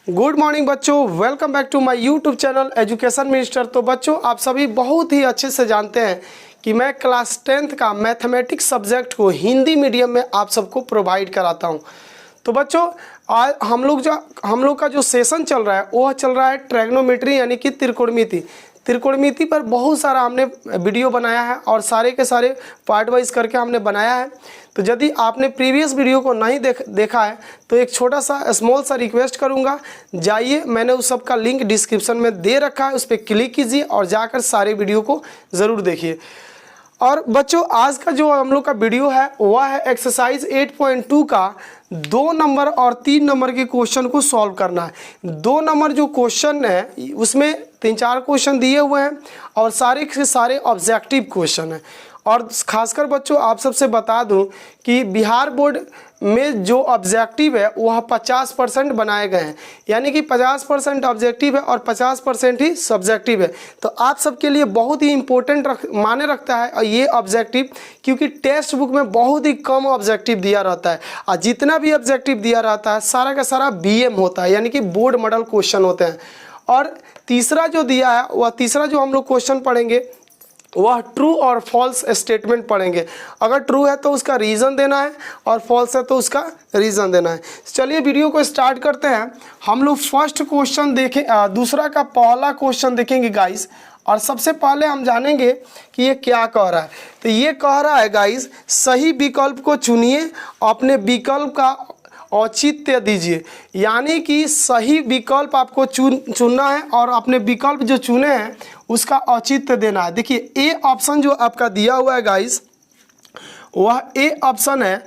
Good morning बच्चों, welcome back to my YouTube channel education minister. तो बच्चों, आप सभी बहुत ही अच्छे से जानते हैं कि मैं क्लास 10th का मैथमेटिक्स सब्जेक्ट को हिंदी मीडियम में आप सबको प्रोवाइड कराता हूं। तो बच्चों, आज हम लोग का जो सेशन चल रहा है वो चल रहा है ट्रिग्नोमेट्री यानी कि त्रिकोणमिति पर बहुत सारा हमने वीडियो बनाया है और सारे के सारे पार्ट वाइज करके हमने बनाया है। तो यदि आपने प्रीवियस वीडियो को नहीं देखा है तो एक छोटा सा स्मॉल सा रिक्वेस्ट करूंगा, जाइए, मैंने उस सब का लिंक डिस्क्रिप्शन में दे रखा है, उस पर क्लिक कीजिए और जाकर सारे वीडियो को ज़रूर देखिए। और बच्चों, आज का जो हम लोग का वीडियो है वह है एक्सरसाइज 8.2 का 2 नंबर और 3 नंबर के क्वेश्चन को सॉल्व करना है। 2 नंबर जो क्वेश्चन है उसमें 3-4 क्वेश्चन दिए हुए हैं और सारे के सारे ऑब्जेक्टिव क्वेश्चन हैं। और खासकर बच्चों, आप सबसे बता दूं कि बिहार बोर्ड में जो ऑब्जेक्टिव है वह 50% बनाए गए हैं, यानी कि 50% ऑब्जेक्टिव है और 50% ही सब्जेक्टिव है। तो आप सबके लिए बहुत ही इम्पोर्टेंट माने रखता है और ये ऑब्जेक्टिव, क्योंकि टेक्स्ट बुक में बहुत ही कम ऑब्जेक्टिव दिया रहता है और जितना भी ऑब्जेक्टिव दिया रहता है सारा का सारा BM होता है, यानी कि बोर्ड मॉडल क्वेश्चन होते हैं। और तीसरा जो दिया है वह तीसरा जो हम लोग क्वेश्चन पढ़ेंगे वह ट्रू और फॉल्स स्टेटमेंट पढ़ेंगे। अगर ट्रू है तो उसका रीज़न देना है और फॉल्स है तो उसका रीज़न देना है। चलिए वीडियो को स्टार्ट करते हैं। हम लोग फर्स्ट क्वेश्चन देखें, दूसरा का पहला क्वेश्चन देखेंगे गाइस। और सबसे पहले हम जानेंगे कि ये क्या कह रहा है। तो ये कह रहा है गाइस, सही विकल्प को चुनिए, अपने विकल्प का औचित्य दीजिए। यानी कि सही विकल्प आपको चुनना है और अपने विकल्प जो चुने हैं उसका औचित्य देना है। देखिए, ए ऑप्शन जो आपका दिया हुआ है गाइस, वह ए ऑप्शन है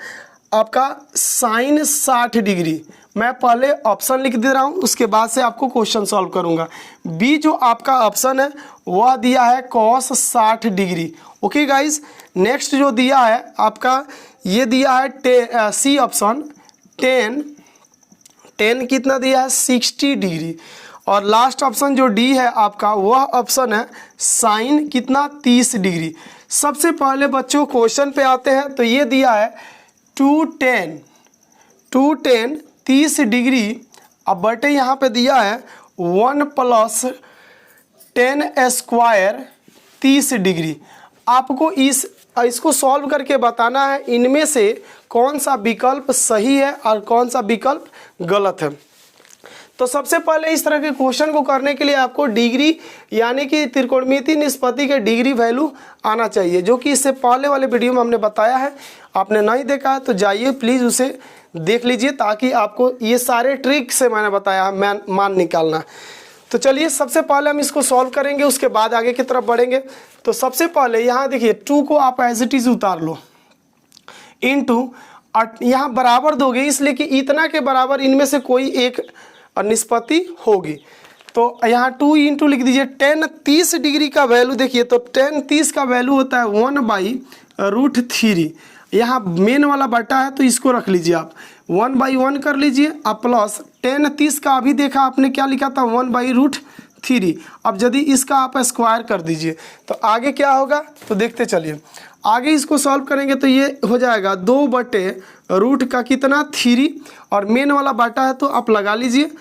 आपका sin 60 डिग्री। मैं पहले ऑप्शन लिख दे रहा हूँ, उसके बाद से आपको क्वेश्चन सॉल्व करूँगा। बी जो आपका ऑप्शन है वह दिया है cos 60 degree. Okay guys, next जो दिया है आपका, ये दिया है सी ऑप्शन टेन कितना दिया है 60 डिग्री। और लास्ट ऑप्शन जो डी है आपका वह ऑप्शन है साइन कितना 30 डिग्री। सबसे पहले बच्चों क्वेश्चन पे आते हैं। तो ये दिया है 210 30 डिग्री। अब बटे यहाँ पे दिया है 1 + 10 स्क्वायर 30 डिग्री। आपको इसको सॉल्व करके बताना है इनमें से कौन सा विकल्प सही है और कौन सा विकल्प गलत है। तो सबसे पहले इस तरह के क्वेश्चन को करने के लिए आपको डिग्री यानी कि त्रिकोणमिति निष्पत्ति के डिग्री वैल्यू आना चाहिए, जो कि इससे पहले वाले वीडियो में हमने बताया है। आपने नहीं देखा है तो जाइए प्लीज़ उसे देख लीजिए, ताकि आपको ये सारे ट्रिक से मैंने बताया है मान निकालना। तो चलिए, सबसे पहले हम इसको सॉल्व करेंगे, उसके बाद आगे की तरफ बढ़ेंगे। तो सबसे पहले यहाँ देखिए 2 को आप एज इट इज़ उतार लो, इनटू यहाँ बराबर दोगे, इसलिए कि इतना के बराबर इनमें से कोई एक निष्पत्ति होगी। तो यहाँ 2 इंटू लिख दीजिए। 10 30 डिग्री का वैल्यू देखिए, तो 10 30 का वैल्यू होता है 1/√3। यहाँ मेन वाला बटा है तो इसको रख लीजिए आप, 1/1 कर लीजिए। अब प्लस 10 30 का अभी देखा आपने क्या लिखा था 1/√3। अब यदि इसका आप स्क्वायर कर दीजिए तो आगे क्या होगा, तो देखते चलिए। आगे इसको सॉल्व करेंगे तो ये हो जाएगा 2/रूट का कितना 3, और मेन वाला बाटा है तो आप लगा लीजिए।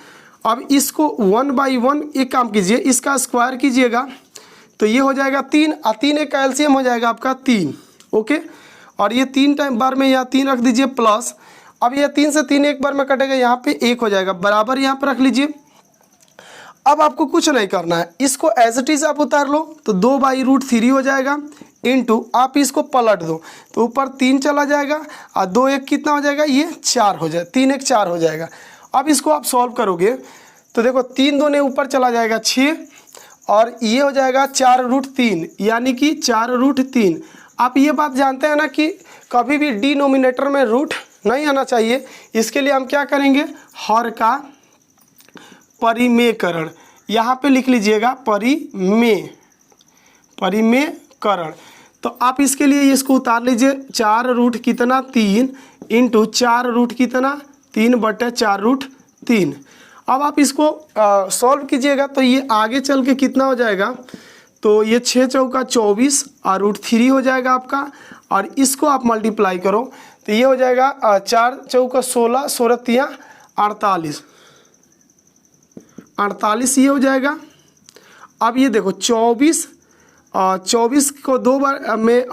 अब इसको 1/1 एक काम कीजिए, इसका स्क्वायर कीजिएगा तो ये हो जाएगा 3, और 3 एक कैल्शियम हो जाएगा आपका 3। ओके, और ये 3 टाइम बार में यहाँ 3 रख दीजिए प्लस। अब ये 3 से 3 एक बार में कटेगा, यहाँ पे 1 हो जाएगा, बराबर यहाँ पर रख लीजिए। अब आपको कुछ नहीं करना है, इसको एज इट इज आप उतार लो तो 2/√3 हो जाएगा, इनटू आप इसको पलट दो तो ऊपर 3 चला जाएगा और 2 1 कितना हो जाएगा, ये 4 हो जाए, 3 1 4 हो जाएगा। अब इसको आप सॉल्व करोगे तो देखो 3 2 ऊपर चला जाएगा 6, और ये हो जाएगा 4√3, यानी कि 4√3। आप ये बात जानते हैं ना कि कभी भी डिनोमिनेटर में रूट नहीं आना चाहिए। इसके लिए हम क्या करेंगे, हर का परिमेयकरण यहाँ पे लिख लीजिएगा, परिमेयकरण। तो आप इसके लिए इसको उतार लीजिए, 4√3 इंटू 4√3/4√3। अब आप इसको सॉल्व कीजिएगा तो ये आगे चल के कितना हो जाएगा, तो ये 6 चौका 24 और √3 हो जाएगा आपका, और इसको आप मल्टीप्लाई करो तो ये हो जाएगा 4 चौका 16, 16 तिया 48। 48 ये हो जाएगा। अब ये देखो 24 को 2 बार में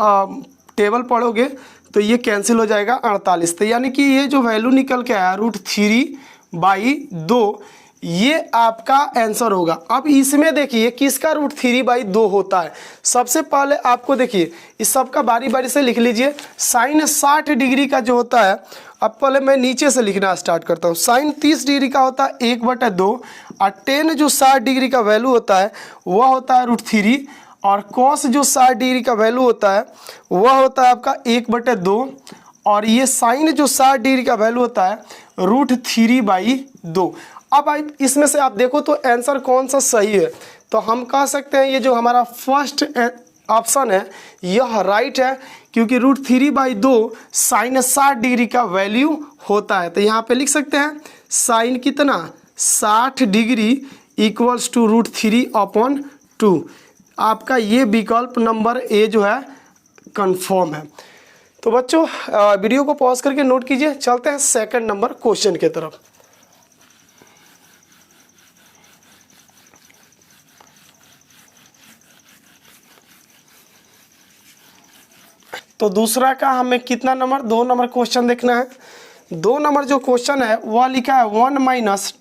टेबल पढ़ोगे तो ये कैंसिल हो जाएगा 48। तो यानी कि ये जो वैल्यू निकल के आया √3/2 ये आपका आंसर होगा। अब इसमें देखिए किसका √3/2 होता है। सबसे पहले आपको देखिए इस सब का बारी बारी से लिख लीजिए। साइन 60 डिग्री का जो होता है, अब पहले मैं नीचे से लिखना स्टार्ट करता हूँ। साइन 30 डिग्री का होता है 1/2 और टेन जो 60 डिग्री का वैल्यू होता है वह होता है √3 और कॉस जो 60 डिग्री का वैल्यू होता है वह होता है आपका 1/2 और ये साइन जो 60 डिग्री का वैल्यू होता है √3/2। अब इसमें से आप देखो तो आंसर कौन सा सही है, तो हम कह सकते हैं ये जो हमारा फर्स्ट ऑप्शन है यह राइट है, क्योंकि √3/2 साइन 60 डिग्री का वैल्यू होता है। तो यहाँ पे लिख सकते हैं साइन कितना 60 डिग्री इक्वल्स टू √3/2। आपका ये विकल्प नंबर ए जो है कंफर्म है। तो बच्चों वीडियो को पॉज करके नोट कीजिए। चलते हैं सेकंड नंबर क्वेश्चन की तरफ। तो दूसरा का हमें कितना नंबर 2 नंबर क्वेश्चन देखना है। 2 नंबर जो क्वेश्चन है वह लिखा है 1 -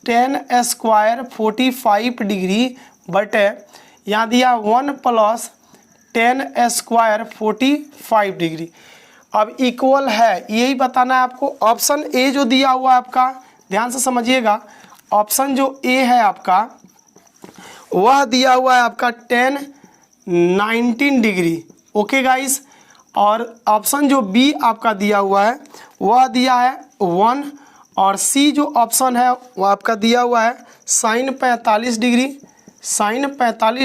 10 स्क्वायर 45 डिग्री बटे यहाँ दिया 1 + 10 स्क्वायर 45 डिग्री। अब इक्वल है यही बताना है आपको। ऑप्शन ए जो दिया हुआ है आपका ध्यान से समझिएगा। ऑप्शन जो ए है आपका वह दिया हुआ है आपका 10 19 डिग्री। Okay guys. और ऑप्शन जो बी आपका दिया हुआ है वह दिया है 1 और सी जो ऑप्शन है वह आपका दिया हुआ है साइन 45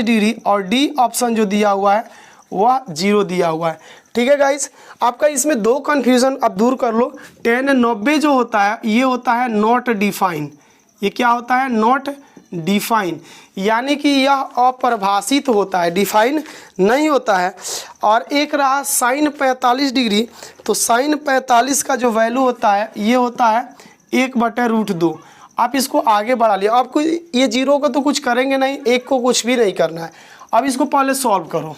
डिग्री और डी ऑप्शन जो दिया हुआ है वह 0 दिया हुआ है। ठीक है गाइस। आपका इसमें 2 कन्फ्यूज़न अब दूर कर लो। 10 90 जो होता है ये होता है नॉट डिफाइन। ये क्या होता है नॉट डिफाइन, यानी कि यह अपरिभाषित होता है, डिफाइन नहीं होता है। और एक रहा साइन 45 डिग्री, तो साइन 45 का जो वैल्यू होता है ये होता है 1/√2। आप इसको आगे बढ़ा लिया। आपको ये 0 को तो कुछ करेंगे नहीं, 1 को कुछ भी नहीं करना है। अब इसको पहले सॉल्व करो।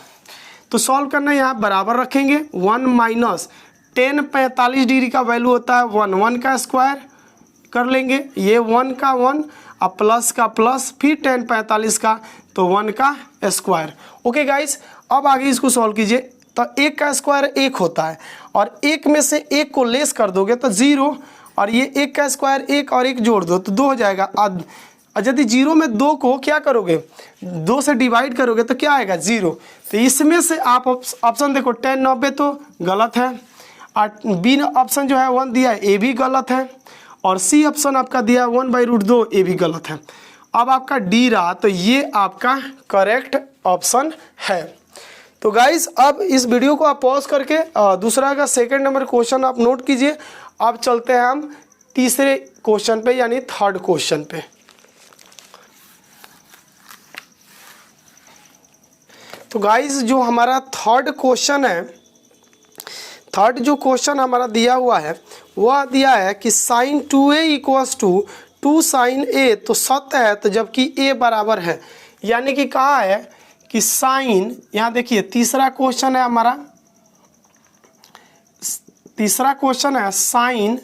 तो सॉल्व करना यहाँ बराबर रखेंगे 1 - 10 45 डिग्री का वैल्यू होता है 1 का स्क्वायर कर लेंगे, ये 1 का 1 और प्लस का प्लस फिर 10 45 का तो 1 का स्क्वायर। Okay guys. अब आगे इसको सॉल्व कीजिए। तो 1 का स्क्वायर 1 होता है और 1 में से 1 को लेस कर दोगे तो 0 और ये 1 का स्क्वायर 1 और 1 जोड़ दो तो 2 हो जाएगा। और यदि 0 में 2 को क्या करोगे 2 से डिवाइड करोगे तो क्या आएगा 0। तो इसमें से आप ऑप्शन देखो 10 90 तो गलत है और बी ऑप्शन जो है 1 दिया है ये भी गलत है और सी ऑप्शन आपका दिया 1/√2 ये भी गलत है। अब आपका डी रहा तो ये आपका करेक्ट ऑप्शन है। तो गाइस अब इस वीडियो को आप पॉज करके दूसरा का सेकंड नंबर क्वेश्चन आप नोट कीजिए। अब चलते हैं हम तीसरे क्वेश्चन पे यानी थर्ड क्वेश्चन पे। तो गाइस जो हमारा थर्ड क्वेश्चन है, थर्ड जो क्वेश्चन हमारा दिया हुआ है वह दिया है कि साइन 2a = 2 साइन a तो सत्य है तो जबकि a बराबर है। यानी कि कहा है कि साइन, यहाँ देखिए तीसरा क्वेश्चन है हमारा, तीसरा क्वेश्चन है साइन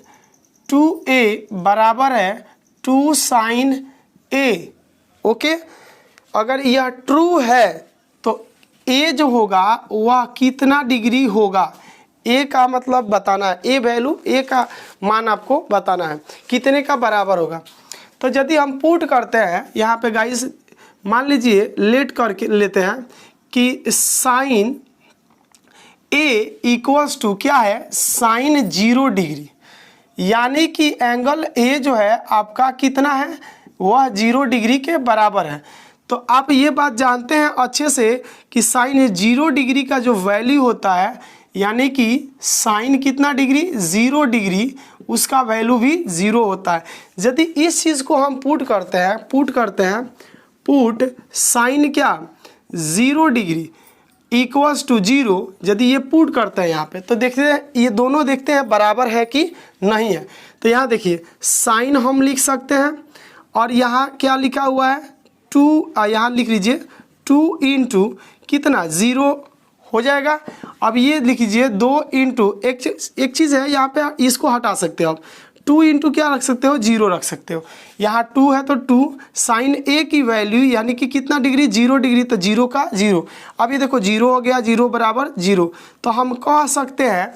2a बराबर है 2 साइन a। ओके। अगर यह ट्रू है तो a जो होगा वह कितना डिग्री होगा, ए का मतलब बताना है, ए वैल्यू ए का मान आपको बताना है कितने का बराबर होगा। तो यदि हम पुट करते हैं यहाँ पे गाइस, मान लीजिए लेट करके लेते हैं कि साइन ए इक्वल्स टू क्या है साइन 0 डिग्री, यानी कि एंगल ए जो है आपका कितना है वह 0 डिग्री के बराबर है। तो आप ये बात जानते हैं अच्छे से कि साइन 0 डिग्री का जो वैल्यू होता है यानी कि साइन कितना डिग्री 0 डिग्री, उसका वैल्यू भी 0 होता है। यदि इस चीज़ को हम पुट करते हैं पुट साइन क्या 0 डिग्री इक्वल्स टू 0, यदि ये पुट करते हैं यहाँ पे तो देखते हैं ये दोनों देखते हैं बराबर है कि नहीं है। तो यहाँ देखिए साइन हम लिख सकते हैं और यहाँ क्या लिखा हुआ है 2, यहाँ लिख लीजिए 2 इंटू कितना 0 हो जाएगा। अब ये लिख लीजिए 2 इंटू एक चीज़ है यहाँ पे, इसको हटा सकते हो आप, 2 इंटू क्या रख सकते हो 0 रख सकते हो। यहाँ 2 है तो 2 साइन ए की वैल्यू यानी कि कितना डिग्री 0 डिग्री, तो 0 का 0। अब ये देखो 0 हो गया, 0 बराबर 0। तो हम कह सकते हैं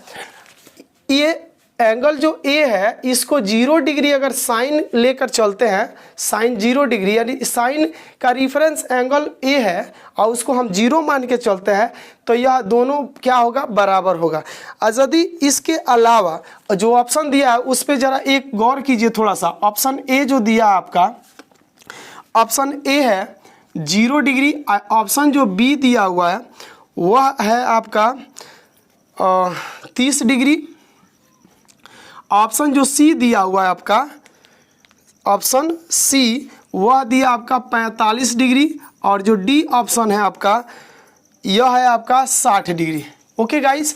ये एंगल जो ए है इसको 0 डिग्री अगर साइन लेकर चलते हैं, साइन 0 डिग्री यानी साइन का रिफरेंस एंगल ए है और उसको हम 0 मान के चलते हैं, तो यह दोनों क्या होगा बराबर होगा। और यदि इसके अलावा जो ऑप्शन दिया है उस पर ज़रा एक गौर कीजिए थोड़ा सा। ऑप्शन ए जो दिया आपका, ऑप्शन ए है 0 डिग्री, ऑप्शन जो बी दिया हुआ है वह है आपका 30 डिग्री, ऑप्शन जो सी दिया हुआ है आपका, ऑप्शन सी वह दिया आपका 45 डिग्री, और जो डी ऑप्शन है आपका यह है आपका 60 डिग्री। ओके गाइस,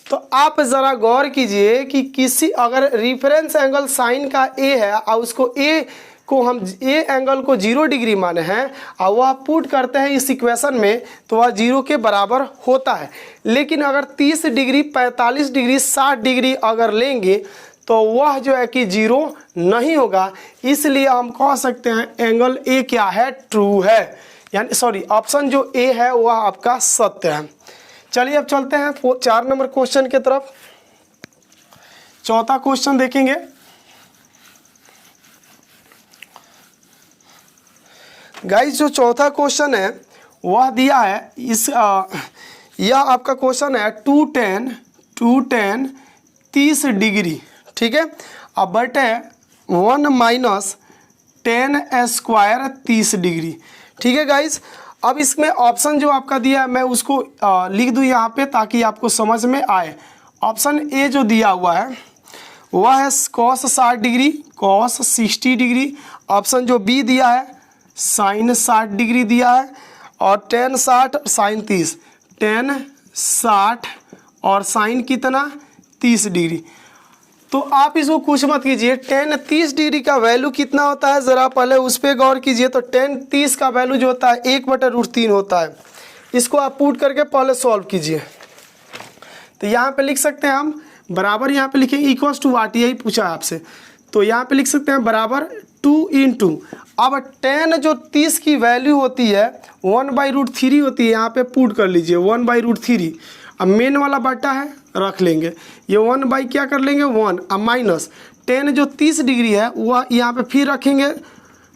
तो आप ज़रा गौर कीजिए कि किसी अगर रिफरेंस एंगल साइन का ए है और उसको ए को हम ए एंगल को 0 डिग्री माने हैं और वह पुट करते हैं इस इक्वेशन में, तो वह 0 के बराबर होता है। लेकिन अगर 30 डिग्री 45 डिग्री 60 डिग्री अगर लेंगे तो वह जो है कि 0 नहीं होगा। इसलिए हम कह सकते हैं एंगल ए क्या है ट्रू है, यानी सॉरी ऑप्शन जो ए है वह आपका सत्य है। चलिए अब चलते हैं 4 नंबर क्वेश्चन की तरफ। चौथा क्वेश्चन देखेंगे। गाइस जो चौथा क्वेश्चन है वह दिया है यह आपका क्वेश्चन है 2tan 30 डिग्री, ठीक है, अब बटे 1 माइनस tan स्क्वायर 30 डिग्री। ठीक है गाइस, अब इसमें ऑप्शन जो आपका दिया है मैं उसको लिख दूँ यहाँ पे ताकि आपको समझ में आए। ऑप्शन ए जो दिया हुआ है वह है cos 60 degree, cos 60 degree. Option जो बी दिया है sin 60 डिग्री दिया है, और tan 60 sin 30, tan 60 और sin कितना 30 डिग्री। तो आप इसको कुछ मत कीजिए, tan 30 डिग्री का वैल्यू कितना होता है ज़रा पहले उस पर गौर कीजिए। तो tan 30 का वैल्यू जो होता है 1/√3 होता है। इसको आप पुट करके पहले सॉल्व कीजिए। तो यहाँ पे लिख सकते हैं हम बराबर, यहाँ पे लिखेंगे इक्वल्स टू वाट, यही पूछा है आपसे, तो यहाँ पे लिख सकते हैं बराबर 2 इंटू, अब tan जो 30 की वैल्यू होती है 1/√3 होती है, यहाँ पे पुट कर लीजिए 1/√3। अब मेन वाला बटा है रख लेंगे, ये 1 बाई क्या कर लेंगे 1, अब माइनस tan जो 30 डिग्री है वह यहाँ पे फिर रखेंगे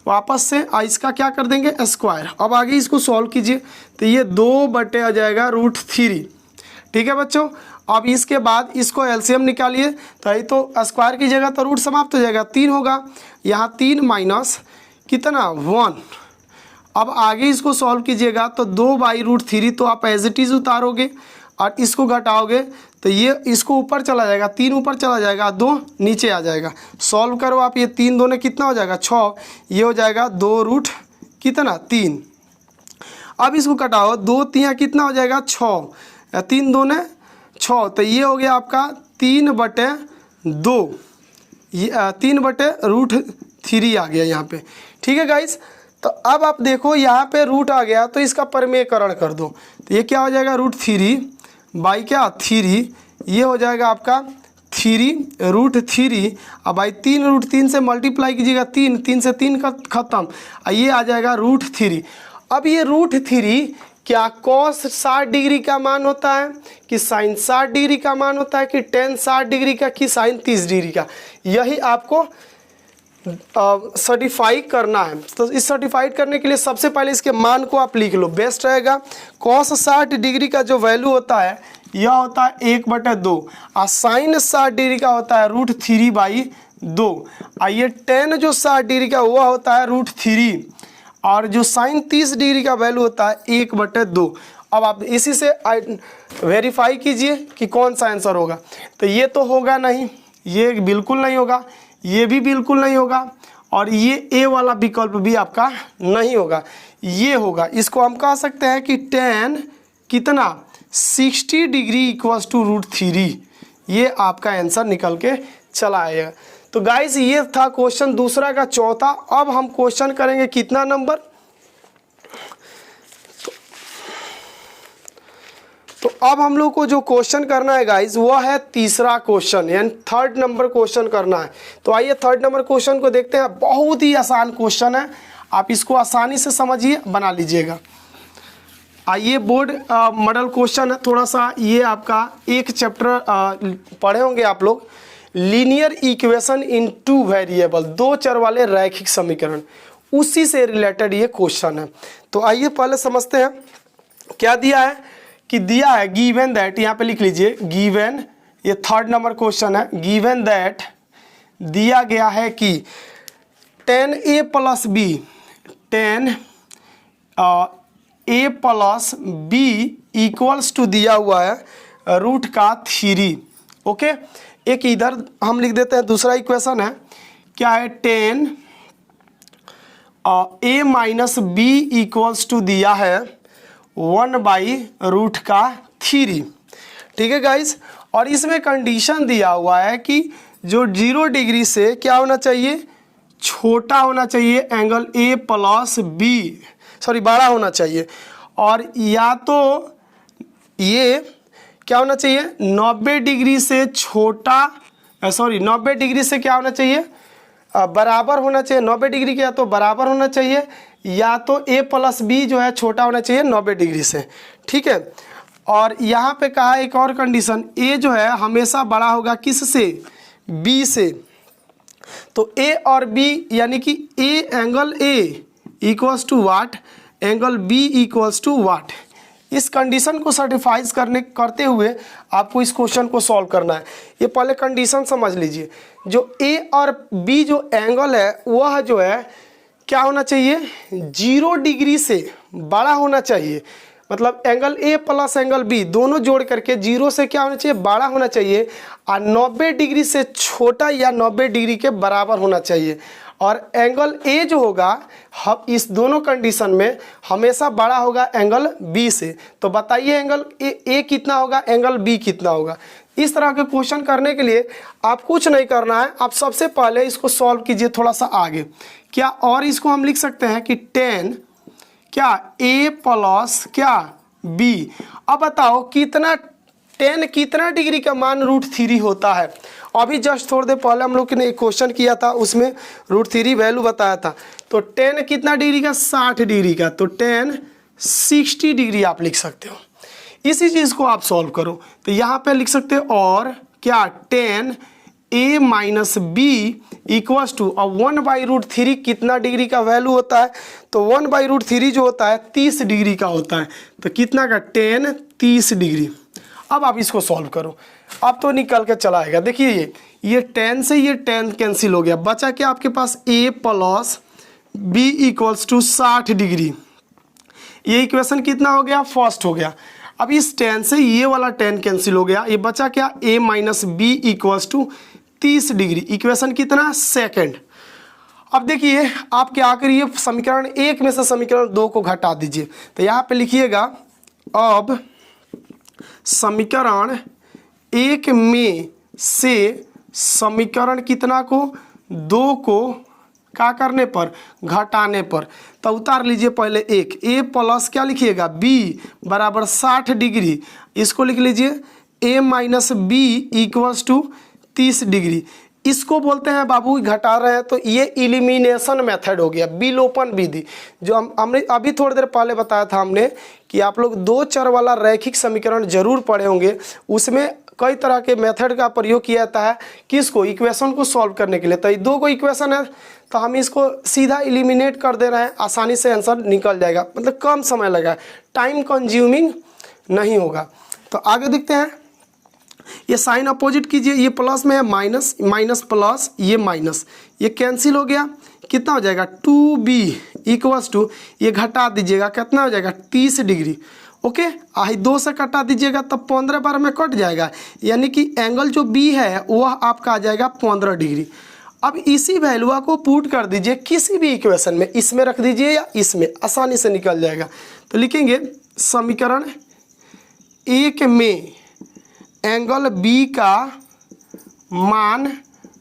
वापस से, और इसका क्या कर देंगे स्क्वायर। अब आगे इसको सॉल्व कीजिए तो ये 2 बटे आ जाएगा √3। ठीक है बच्चों, अब इसके बाद इसको एलसीएम निकालिए, तो ये तो स्क्वायर की जगह तो रूट समाप्त हो जाएगा, 3 होगा, यहाँ 3 माइनस कितना 1। अब आगे इसको सॉल्व कीजिएगा तो 2/√3 तो आप एज इट इज़ उतारोगे और इसको घटाओगे तो ये इसको ऊपर चला जाएगा, 3 ऊपर चला जाएगा, 2 नीचे आ जाएगा। सॉल्व करो आप, ये 3 2 कितना हो जाएगा 6, ये हो जाएगा 2√3। अब इसको घटाओ 2 3 कितना हो जाएगा 6, 3 2 6, तो ये हो गया आपका 3/2, ये 3/√3 आ गया यहाँ पे। ठीक है गाइस, तो अब आप देखो यहाँ पे रूट आ गया तो इसका परिमेयकरण कर दो, तो ये क्या हो जाएगा √3 बाई क्या 3, ये हो जाएगा आपका 3√3, अब भाई 3√3 से मल्टीप्लाई कीजिएगा 3 से 3 का खत्म, ये आ जाएगा √3। अब ये √3 क्या cos 60 डिग्री का मान होता है कि sin 60 डिग्री का मान होता है कि tan 60 डिग्री का कि sin 30 डिग्री का, यही आपको सर्टिफाई करना है। तो इस सर्टिफाइड करने के लिए सबसे पहले इसके मान को आप लिख लो, बेस्ट रहेगा। cos 60 डिग्री का जो वैल्यू होता है यह होता है 1/2, और sin 60 डिग्री का होता है √3/2, और ये tan जो 60 डिग्री का वह होता है √3, और जो sin 30 डिग्री का वैल्यू होता है 1/2। अब आप इसी से वेरीफाई कीजिए कि कौन सा आंसर होगा। तो ये तो होगा नहीं, ये बिल्कुल नहीं होगा, ये भी बिल्कुल नहीं होगा, और ये ए वाला विकल्प भी आपका नहीं होगा, ये होगा। इसको हम कह सकते हैं कि tan कितना 60 डिग्री इक्वल्स टू √3, ये आपका आंसर निकल के चला आएगा। तो गाइस ये था क्वेश्चन दूसरा का चौथा। अब हम क्वेश्चन करेंगे कितना नंबर, तो अब हम लोग को जो क्वेश्चन करना है गाइस वो है तीसरा क्वेश्चन, यानी थर्ड नंबर क्वेश्चन करना है। तो आइए थर्ड नंबर क्वेश्चन को देखते हैं। बहुत ही आसान क्वेश्चन है, आप इसको आसानी से समझिए, बना लीजिएगा। आइए बोर्ड मॉडल क्वेश्चन है, थोड़ा सा ये आपका एक चैप्टर पढ़े होंगे आप लोग, linear equation in two variable, दो चर वाले रैखिक समीकरण, उसी से रिलेटेड ये क्वेश्चन है। तो आइए पहले समझते हैं क्या दिया है। कि दिया है गिवन दैट, यहाँ पे लिख लीजिए गिवन, ये थर्ड नंबर क्वेश्चन है। गिवन दैट दिया गया है कि 10a plus B, 10a plus B equals to दिया हुआ है रूट का 3। ओके, एक इधर हम लिख देते हैं, दूसरा इक्वेशन है क्या है, 10a minus B equals to दिया है 1/√3। ठीक है गाइस, और इसमें कंडीशन दिया हुआ है कि जो 0 डिग्री से क्या होना चाहिए, छोटा होना चाहिए angle A plus B, sorry बड़ा होना चाहिए, और या तो ये क्या होना चाहिए 90 डिग्री से छोटा, सॉरी 90 डिग्री से क्या होना चाहिए, बराबर होना चाहिए, 90 डिग्री के या तो बराबर होना चाहिए, या तो a प्लस बी जो है छोटा होना चाहिए 90 डिग्री से। ठीक है, और यहाँ पे कहा एक और कंडीशन, a जो है हमेशा बड़ा होगा किससे, b से। तो a और b यानी कि a angle a equals to what, angle b equals to what. इस कंडीशन को सर्टिफाइज करते हुए आपको इस क्वेश्चन को सॉल्व करना है। ये पहले कंडीशन समझ लीजिए, जो a और b जो एंगल है वह जो है क्या होना चाहिए, 0 डिग्री से बड़ा होना चाहिए। मतलब angle A plus angle B दोनों जोड़ करके 0 से क्या होना चाहिए, बड़ा होना चाहिए, और 90 डिग्री से छोटा या 90 डिग्री के बराबर होना चाहिए। और एंगल ए जो होगा हम इस दोनों कंडीशन में हमेशा बड़ा होगा एंगल बी से। तो बताइए एंगल ए कितना होगा, एंगल बी कितना होगा। इस तरह के क्वेश्चन करने के लिए आप कुछ नहीं करना है, आप सबसे पहले इसको सॉल्व कीजिए थोड़ा सा आगे क्या, और इसको हम लिख सकते हैं कि 10 क्या a प्लस क्या b। अब बताओ कितना 10 कितना डिग्री का मान √3 होता है। अभी जस्ट थोड़ी देर पहले हम लोग ने एक क्वेश्चन किया था, उसमें √3 वैल्यू बताया था। तो 10 कितना डिग्री का, 60 डिग्री का, तो 10 60 डिग्री आप लिख सकते हो। इसी चीज़ को आप सॉल्व करो, तो यहाँ पे लिख सकते हो और क्या 10a minus B equals to, अब 1/√3 कितना डिग्री का वैल्यू होता है, तो 1/√3 जो होता है 30 डिग्री का होता है। तो कितना का 10 30 डिग्री। अब आप इसको सॉल्व करो, अब तो निकल के चला आएगा। देखिए ये 10 से ये 10 कैंसिल हो गया, बचा क्या आपके पास a plus B equals to 60 degree. ये इक्वेशन कितना हो गया, फर्स्ट हो गया। अब इस 10 से ये वाला 10 कैंसिल हो गया, ये बचा क्या a minus B equals to 30 degree. Equation कितना, सेकंड। अब देखिए आप क्या करिए, समीकरण 1 में से समीकरण 2 को घटा दीजिए। तो यहाँ पे लिखिएगा अब समीकरण 1 में से समीकरण कितना को, 2 को क्या करने पर, घटाने पर। तो उतार लीजिए पहले एक, a प्लस क्या लिखिएगा b बराबर 60 डिग्री, इसको लिख लीजिए a minus B equals to 30 degree. इसको बोलते हैं बाबू घटा रहे हैं, तो ये इलिमिनेशन मेथड हो गया, विलोपन विधि। जो हमने अभी थोड़ी देर पहले बताया था हमने कि आप लोग 2 चर वाला रैखिक समीकरण जरूर पढ़े होंगे, उसमें कई तरह के मेथड का प्रयोग किया जाता है किसको, इक्वेशन को सॉल्व करने के लिए। तो ये 2 को इक्वेशन है, तो हम इसको सीधा इलिमिनेट कर दे रहे हैं, आसानी से आंसर निकल जाएगा, मतलब कम समय लगा, टाइम कंज्यूमिंग नहीं होगा। तो आगे देखते हैं, ये साइन अपोजिट कीजिए, ये प्लस में है माइनस, माइनस प्लस, ये माइनस, ये कैंसिल हो गया, कितना हो जाएगा 2b इक्वल्स टू, ये घटा दीजिएगा कितना हो जाएगा 30 डिग्री। ओके, 2 से कटा दीजिएगा तब 15 बार में कट जाएगा, यानी कि एंगल जो b है वह आपका आ जाएगा 15 डिग्री। अब इसी वैल्यू को पुट कर दीजिए किसी भी इक्वेशन में, इसमें रख दीजिए या इसमें, आसानी से निकल जाएगा। तो लिखेंगे समीकरण 1 में एंगल B का मान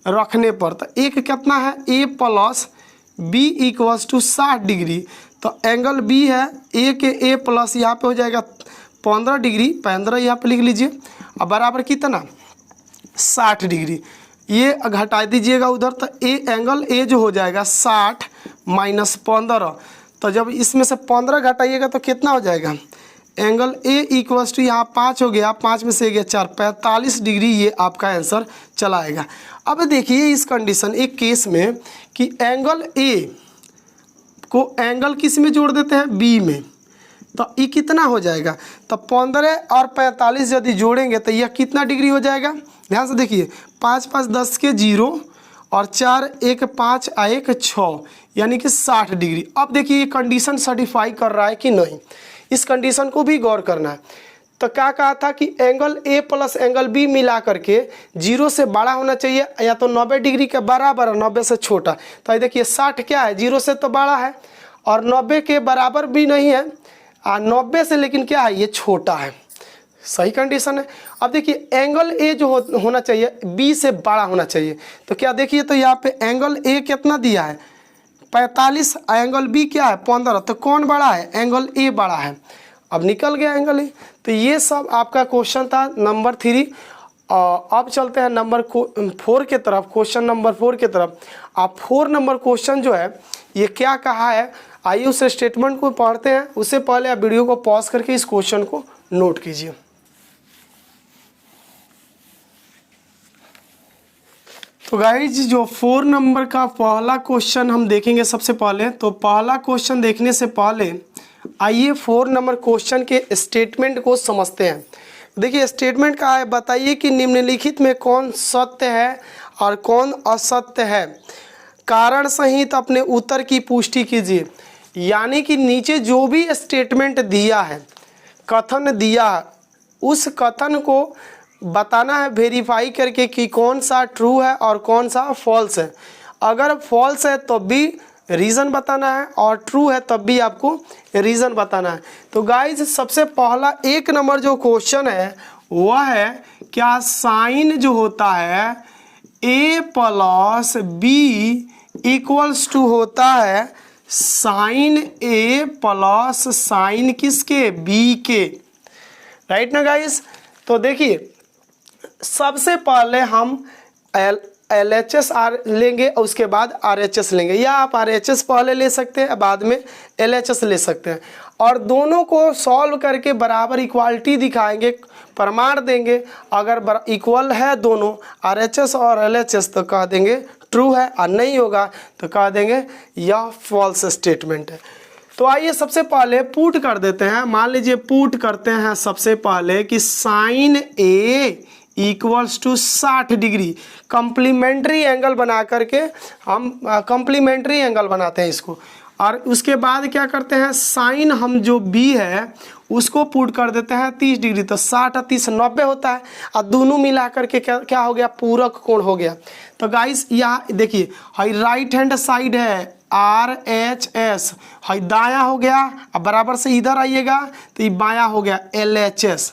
रखने पर, तो एक कितना है A plus B equals to 60 degree. तो एंगल बी है ए के ए प्लस यहाँ पे हो जाएगा 15 डिग्री, 15 यहाँ पे लिख लीजिए, अब बराबर कितना 60 डिग्री। ये घटा दीजिएगा उधर, तो ए एंगल ए जो हो जाएगा 60 माइनस 15। तो जब इसमें से 15 घटाइएगा तो कितना हो जाएगा, एंगल ए इक्वल्स टू यहाँ 5 हो गया, 5 में से गया 4, 45 डिग्री ये आपका आंसर चला आएगा। अब देखिए इस कंडीशन एक केस में कि एंगल ए को एंगल किस में जोड़ देते हैं, बी में, तो ये कितना हो जाएगा, तो 15 और 45 यदि जोड़ेंगे तो यह कितना डिग्री हो जाएगा, ध्यान से देखिए 5 5 10 के 0 और 4 1 5 1 6 यानी कि 60 डिग्री। अब देखिए ये कंडीशन सर्टिफाई कर रहा है कि नहीं, इस कंडीशन को भी गौर करना है। तो क्या कहा था कि angle A plus angle B मिला करके 0 से बड़ा होना चाहिए या तो 90 डिग्री के बराबर, 90 से छोटा। तो ये देखिए 60 क्या है, 0 से तो बड़ा है और 90 के बराबर भी नहीं है, 90 से लेकिन क्या है, ये छोटा है। सही कंडीशन है। अब देखिए एंगल ए जो होना चाहिए बी से बड़ा होना चाहिए। तो क्या देखिए, तो यहाँ पे एंगल ए कितना दिया है 45, एंगल बी क्या है 15, तो कौन बड़ा है, एंगल ए बड़ा है। अब निकल गया एंगल ए। तो ये सब आपका क्वेश्चन था नंबर 3। अब चलते हैं नंबर 4 के तरफ, क्वेश्चन नंबर 4 के तरफ। आप 4 नंबर क्वेश्चन जो है ये क्या कहा है, आइए उस स्टेटमेंट को पढ़ते हैं। उससे पहले आप वीडियो को पॉज करके इस क्वेश्चन को नोट कीजिए। तो गाइज जो 4 नंबर का पहला क्वेश्चन हम देखेंगे सबसे पहले। तो पहला क्वेश्चन देखने से पहले आइए 4 नंबर क्वेश्चन के स्टेटमेंट को समझते हैं। देखिए स्टेटमेंट का है, बताइए कि निम्नलिखित में कौन सत्य है और कौन असत्य है, कारण सहित अपने उत्तर की पुष्टि कीजिए। यानी कि नीचे जो भी स्टेटमेंट दिया है, कथन दिया है, उस कथन को बताना है वेरीफाई करके कि कौन सा ट्रू है और कौन सा फॉल्स है। अगर फॉल्स है तो भी रीज़न बताना है और ट्रू है तब भी आपको रीज़न बताना है। तो गाइज सबसे पहला 1 नंबर जो क्वेश्चन है वह है, क्या साइन जो होता है a plus B equals to होता है साइन a प्लस साइन किसके, b के, राइट ना गाइज। तो देखिए सबसे पहले हम LHS लेंगे और उसके बाद RHS लेंगे, या आप RHS पहले ले सकते हैं बाद में LHS ले सकते हैं, और दोनों को सॉल्व करके बराबर इक्वालिटी दिखाएंगे, प्रमाण देंगे। अगर इक्वल है दोनों RHS और LHS तो कह देंगे ट्रू है, और नहीं होगा तो कह देंगे यह फॉल्स स्टेटमेंट है। तो आइए सबसे पहले पुट कर देते हैं। मान लीजिए पुट करते हैं सबसे पहले कि sine A equals to 60 degree, complementary angle बना करके हम कम्प्लीमेंट्री एंगल बनाते हैं इसको। और उसके बाद क्या करते हैं, साइन हम जो B है उसको पुट कर देते हैं 30 डिग्री। तो 60 और 30 90 होता है, और दोनों मिला करके क्या हो गया, पूरक कोण हो गया। तो गाइस यहाँ देखिए हाई राइट हैंड साइड है RHS, हाई दायां हो गया, अब बराबर से इधर आइएगा तो ये बायां हो गया LHS।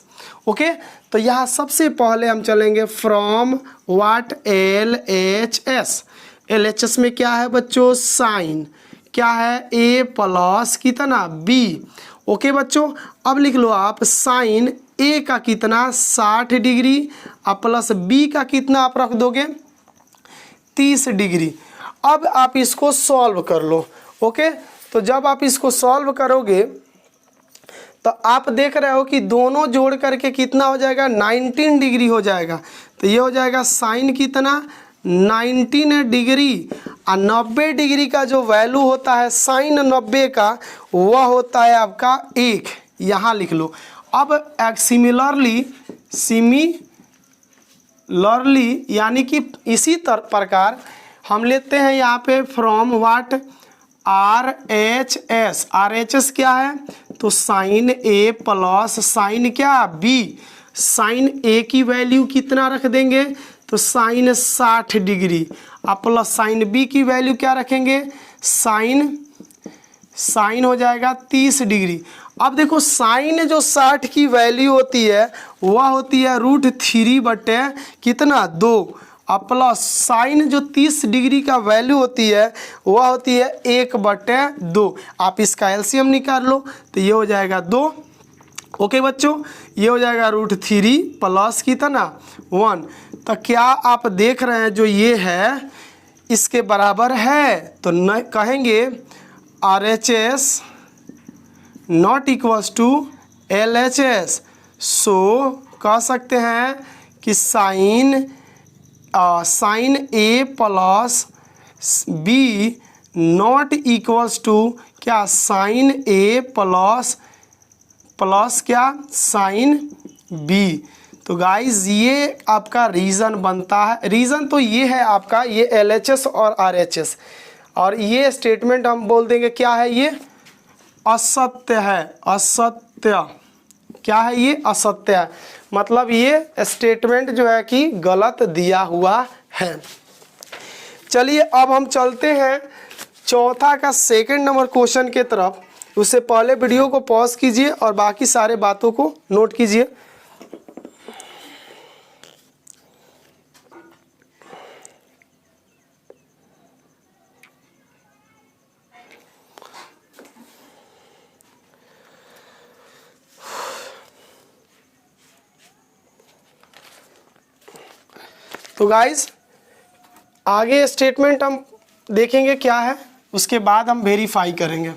ओके, तो यहाँ सबसे पहले हम चलेंगे फ्रॉम व्हाट LHS। LHS में क्या है बच्चों, साइन क्या है A प्लस कितना B। ओके बच्चों, अब लिख लो आप साइन A का कितना 60 डिग्री और प्लस B का कितना आप रख दोगे 30 डिग्री। अब आप इसको सॉल्व कर लो। ओके, तो जब आप इसको सॉल्व करोगे तो आप देख रहे हो कि दोनों जोड़ करके कितना हो जाएगा 19 डिग्री हो जाएगा। तो ये हो जाएगा साइन कितना 19 डिग्री, और 90 डिग्री का जो वैल्यू होता है साइन 90 का वह होता है आपका 1, यहाँ लिख लो। अब सिमिलरली यानी कि इसी प्रकार हम लेते हैं यहाँ पे फ्रॉम व्हाट RHS क्या है, तो साइन A प्लस साइन क्या B। साइन A की वैल्यू कितना रख देंगे, तो साइन 60 डिग्री, और प्लस साइन B की वैल्यू क्या रखेंगे, साइन हो जाएगा 30 डिग्री। अब देखो साइन जो 60 की वैल्यू होती है वह होती है √3 बटे कितना 2, और प्लस साइन जो 30 डिग्री का वैल्यू होती है वह होती है 1/2। आप इसका एलसीएम निकाल लो तो ये हो जाएगा 2। ओके बच्चों, ये हो जाएगा √3 प्लस कितना 1। तो क्या आप देख रहे हैं जो ये है इसके बराबर है, तो न कहेंगे RHS not equals to LHS। So कह सकते हैं कि sine A plus B not equals to क्या साइन A प्लस क्या साइन B। तो गाइज ये आपका रीज़न बनता है। रीज़न तो ये है आपका, ये LHS और RHS, और ये स्टेटमेंट हम बोल देंगे क्या है, ये असत्य है। असत्य क्या है, ये असत्य है, मतलब ये स्टेटमेंट जो है कि गलत दिया हुआ है। चलिए अब हम चलते हैं चौथा का सेकंड नंबर क्वेश्चन के तरफ। उससे पहले वीडियो को पॉज कीजिए और बाकी सारे बातों को नोट कीजिए। तो गाइज आगे स्टेटमेंट हम देखेंगे क्या है, उसके बाद हम वेरीफाई करेंगे।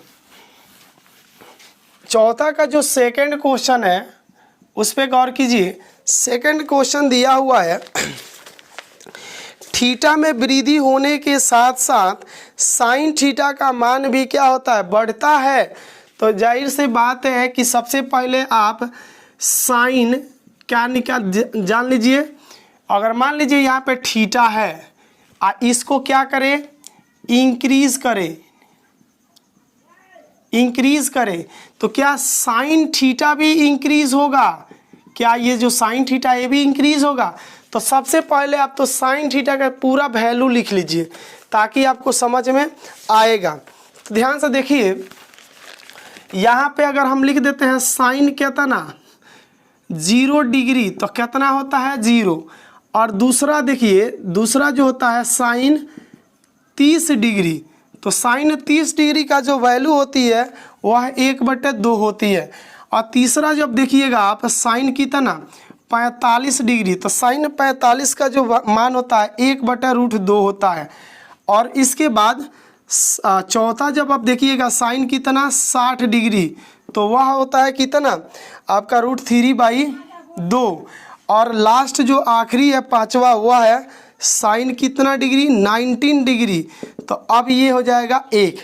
चौथा का जो सेकंड क्वेश्चन है उस पर गौर कीजिए। सेकंड क्वेश्चन दिया हुआ है थीटा में वृद्धि होने के साथ साथ साइन थीटा का मान भी क्या होता है, बढ़ता है। तो जाहिर सी बात है कि सबसे पहले आप साइन क्या निकाल जान लीजिए। अगर मान लीजिए यहाँ पे थीटा है, इसको क्या करें, इंक्रीज करें तो क्या साइन थीटा भी इंक्रीज होगा? क्या ये जो साइन थीटा ये भी इंक्रीज होगा? तो सबसे पहले आप तो साइन थीटा का पूरा वैल्यू लिख लीजिए ताकि आपको समझ में आएगा। तो ध्यान से देखिए, यहाँ पे अगर हम लिख देते हैं साइन कितना 0 डिग्री, तो कितना होता है 0। और दूसरा देखिए, दूसरा जो होता है साइन 30 डिग्री, तो साइन 30 डिग्री का जो वैल्यू होती है वह 1/2 होती है। और तीसरा जब देखिएगा आप साइन कितना 45 डिग्री, तो साइन 45 का जो मान होता है 1/√2 होता है। और इसके बाद चौथा जब आप देखिएगा साइन कितना 60 डिग्री, तो वह होता है कितना आपका √3/2। और लास्ट जो आखिरी है पांचवा वह है साइन कितना डिग्री 19 डिग्री, तो अब ये हो जाएगा 1।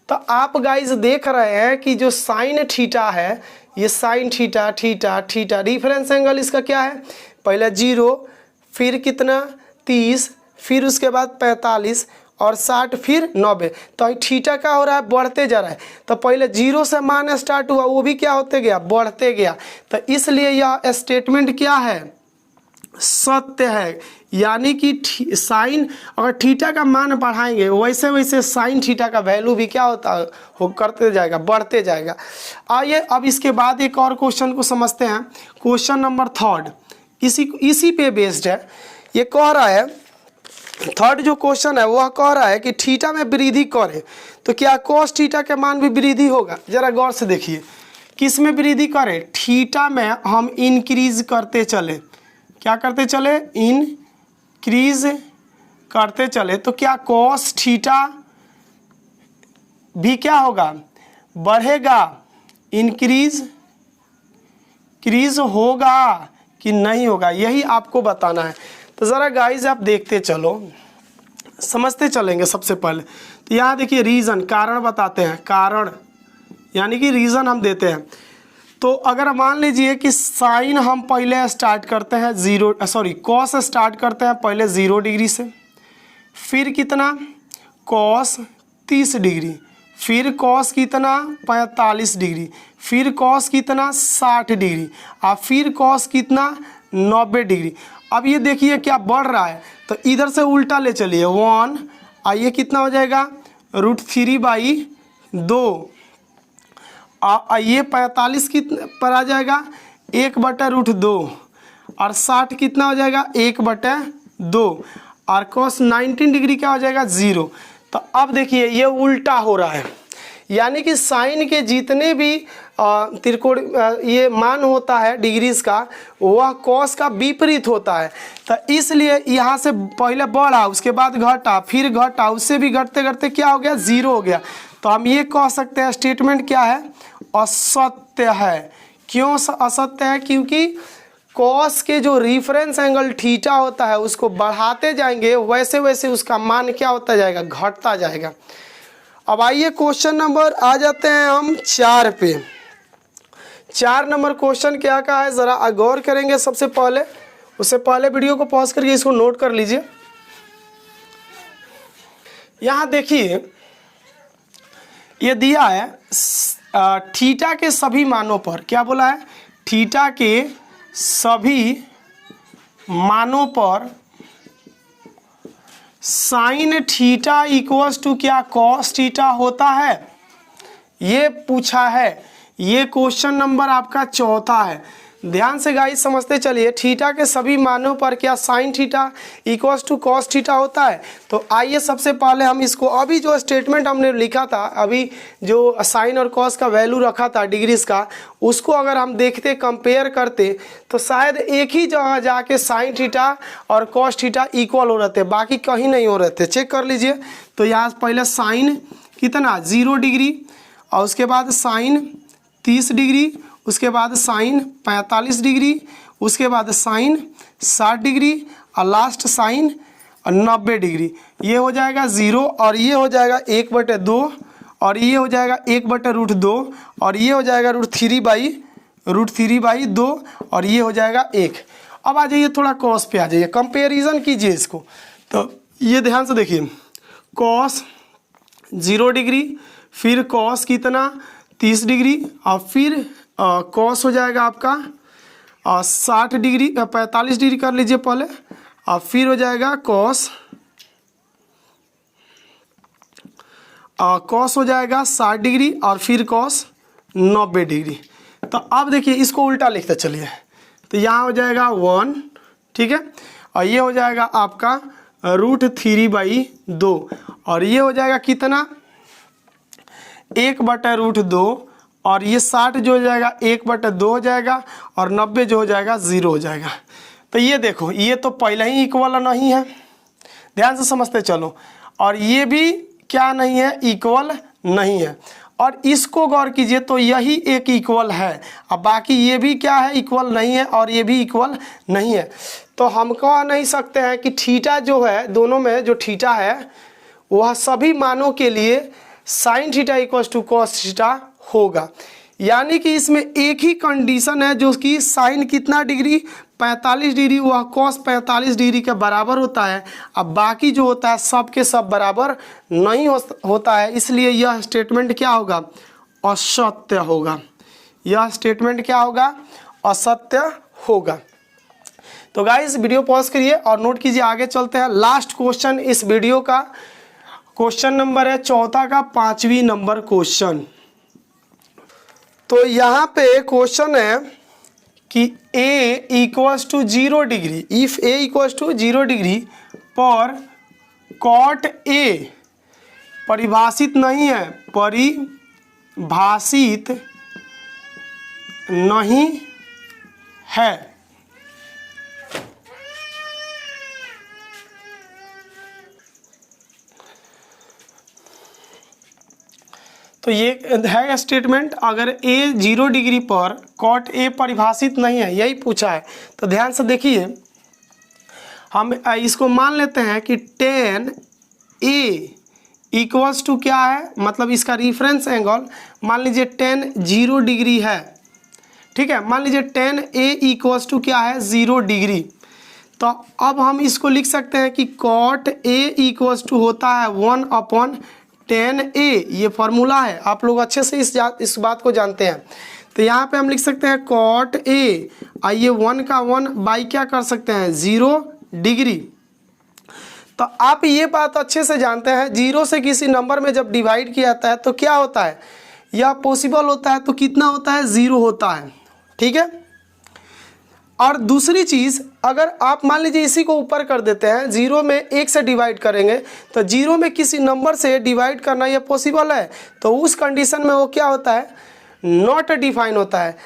तो आप गाइज देख रहे हैं कि जो साइन थीटा है, ये sine theta theta reference angle इसका क्या है, पहले 0, फिर कितना 30, फिर उसके बाद 45 और 60, फिर 90। तो थीटा क्या हो रहा है, बढ़ते जा रहा है। तो पहले 0 से मान स्टार्ट हुआ, वो भी क्या होते गया, बढ़ते गया। तो इसलिए यह स्टेटमेंट क्या है, सत्य है। यानी कि साइन अगर थीटा का मान बढ़ाएंगे वैसे वैसे साइन थीटा का वैल्यू भी क्या होता है, हो करते जाएगा, बढ़ते जाएगा। आइए अब इसके बाद एक और क्वेश्चन को समझते हैं। क्वेश्चन नंबर 3 इसी पे बेस्ड है। ये कह रहा है, थर्ड जो क्वेश्चन है वह कह रहा है कि थीटा में वृद्धि करे तो क्या कॉस थीटा के मान भी वृद्धि होगा। जरा गौर से देखिए, किस में वृद्धि करें, थीटा में हम इंक्रीज करते चले, क्या करते चले, इंक्रीज करते चले, तो क्या कॉस थीटा भी क्या होगा, बढ़ेगा, इंक्रीज होगा कि नहीं होगा, यही आपको बताना है। तो ज़रा गाइज आप देखते चलो, समझते चलेंगे। सबसे पहले तो यहाँ देखिए रीज़न, कारण बताते हैं, कारण यानी कि रीज़न हम देते हैं। तो अगर मान लीजिए कि साइन हम पहले स्टार्ट करते हैं कॉस स्टार्ट करते हैं पहले 0 डिग्री से, फिर कितना कॉस 30 डिग्री, फिर कॉस कितना 45 डिग्री, फिर कॉस कितना 60 डिग्री, और फिर कॉस कितना 90 डिग्री। अब ये देखिए क्या बढ़ रहा है, तो इधर से उल्टा ले चलिए 1, आइए कितना हो जाएगा √3/2। ये 45 कितने पर आ जाएगा 1/√2, और 60 कितना हो जाएगा 1/2। और cos 19 डिग्री क्या हो जाएगा 0। तो अब देखिए ये उल्टा हो रहा है, यानी कि साइन के जितने भी त्रिकोण ये मान होता है डिग्रीज का, वह कॉस का विपरीत होता है। तो इसलिए यहाँ से पहले बढ़ा, उसके बाद घटा, फिर घटा, उससे भी घटते घटते क्या हो गया 0 हो गया। तो हम ये कह सकते हैं स्टेटमेंट क्या है, असत्य है। क्यों असत्य है? क्योंकि कॉस के जो रिफरेंस एंगल थीटा होता है उसको बढ़ाते जाएंगे वैसे वैसे उसका मान क्या होता जाएगा, घटता जाएगा। अब आइए क्वेश्चन नंबर आ जाते हैं हम 4 पे। 4 नंबर क्वेश्चन क्या कहा है ज़रा गौर करेंगे। सबसे पहले उससे पहले वीडियो को पॉज करके इसको नोट कर लीजिए। यहाँ देखिए ये दिया है थीटा के सभी मानों पर, क्या बोला है, थीटा के सभी मानों पर साइन थीटा इक्वल्स टू क्या कॉस थीटा होता है, ये पूछा है। ये क्वेश्चन नंबर आपका 4था है। ध्यान से गाइस समझते चलिए, थीटा के सभी मानों पर क्या sine theta equals to cos theta होता है। तो आइए सबसे पहले हम इसको, अभी जो स्टेटमेंट हमने लिखा था, अभी जो साइन और कॉस का वैल्यू रखा था डिग्रीज का, उसको अगर हम देखते कंपेयर करते तो शायद एक ही जगह जाके साइन थीटा और कॉस थीटा इक्वल हो रहे थे, बाकी कहीं नहीं हो रहे थे। चेक कर लीजिए। तो यहाँ पहले साइन कितना 0 डिग्री, और उसके बाद साइन 30 डिग्री, उसके बाद साइन 45 डिग्री, उसके बाद साइन 60 डिग्री, और लास्ट साइन 90 डिग्री। ये हो जाएगा 0, और ये हो जाएगा 1/2, और ये हो जाएगा 1/√2, और ये हो जाएगा √3/2, और ये हो जाएगा 1। अब आ जाइए थोड़ा कॉस पे आ जाइए, कंपेरिजन कीजिए इसको। तो ये ध्यान से देखिए, कॉस 0 डिग्री, फिर कॉस कितना 30 डिग्री, और फिर कॉस हो जाएगा आपका 60 डिग्री, 45 डिग्री कर लीजिए पहले, और फिर हो जाएगा कॉस हो जाएगा 60 डिग्री, और फिर कॉस 90 डिग्री। तो अब देखिए इसको उल्टा लिखते चलिए। तो यहाँ हो जाएगा 1, ठीक है, और ये हो जाएगा आपका √3/2, और ये हो जाएगा कितना 1/√2, और ये 60 जो हो जाएगा 1/2 हो जाएगा, और 90 जो हो जाएगा 0 हो जाएगा। तो ये देखो, ये तो पहले ही इक्वल नहीं है, ध्यान से समझते चलो, और ये भी क्या नहीं है, इक्वल नहीं है। और इसको गौर कीजिए तो यही एक इक्वल है, अब बाकी ये भी क्या है, इक्वल नहीं है, और ये भी इक्वल नहीं है। तो हम कह नहीं सकते हैं कि थीटा जो है, दोनों में जो थीटा है वह सभी मानों के लिए sine theta equals to cos theta होगा। यानी कि इसमें एक ही कंडीशन है, जो कि साइन कितना डिग्री 45 डिग्री, वह कॉस 45 डिग्री के बराबर होता है। अब बाकी जो होता है सब के सब बराबर नहीं होता है, इसलिए यह स्टेटमेंट क्या होगा, असत्य होगा। यह स्टेटमेंट क्या होगा, असत्य होगा। तो गाइस वीडियो पॉज करिए और नोट कीजिए, आगे चलते हैं। लास्ट क्वेश्चन इस वीडियो का क्वेश्चन नंबर है 4 का 5वीं नंबर क्वेश्चन। तो यहाँ पे क्वेश्चन है कि a equals to 0 degree, if a equals to 0 degree पर कॉट a परिभाषित नहीं है, परिभाषित नहीं है। तो ये है स्टेटमेंट, अगर a 0 डिग्री पर कॉट a परिभाषित नहीं है, यही पूछा है। तो ध्यान से देखिए, हम इसको मान लेते हैं कि tan a इक्वल्स टू क्या है, मतलब इसका रिफरेंस एंगल मान लीजिए tan 0 डिग्री है, ठीक है। मान लीजिए tan a इक्वल्स टू क्या है 0 डिग्री। तो अब हम इसको लिख सकते हैं कि कॉट a इक्वल्स टू होता है 1/tan a, ये फॉर्मूला है, आप लोग अच्छे से इस बात को जानते हैं। तो यहाँ पे हम लिख सकते हैं कॉट a, आइए 1 का 1 बाई क्या कर सकते हैं 0 डिग्री। तो आप ये बात अच्छे से जानते हैं, 0 से किसी नंबर में जब डिवाइड किया जाता है तो क्या होता है, यह पॉसिबल होता है तो कितना होता है 0 होता है, ठीक है। और दूसरी चीज़, अगर आप मान लीजिए इसी को ऊपर कर देते हैं, 0 में 1 से डिवाइड करेंगे तो 0 में किसी नंबर से डिवाइड करना ये पॉसिबल है, तो उस कंडीशन में वो क्या होता है, नॉट डिफाइन होता है।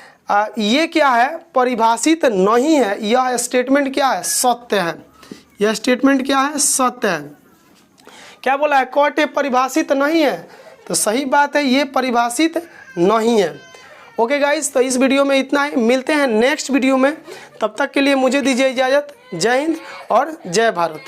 ये क्या है, परिभाषित नहीं है। यह स्टेटमेंट क्या है, सत्य है। यह स्टेटमेंट क्या है, सत्य है। क्या बोला है, कॉट ए परिभाषित नहीं है, तो सही बात है, ये परिभाषित नहीं है। ओके गाइस, तो इस वीडियो में इतना ही, मिलते हैं नेक्स्ट वीडियो में। तब तक के लिए मुझे दीजिए इजाज़त। जय हिंद और जय भारत।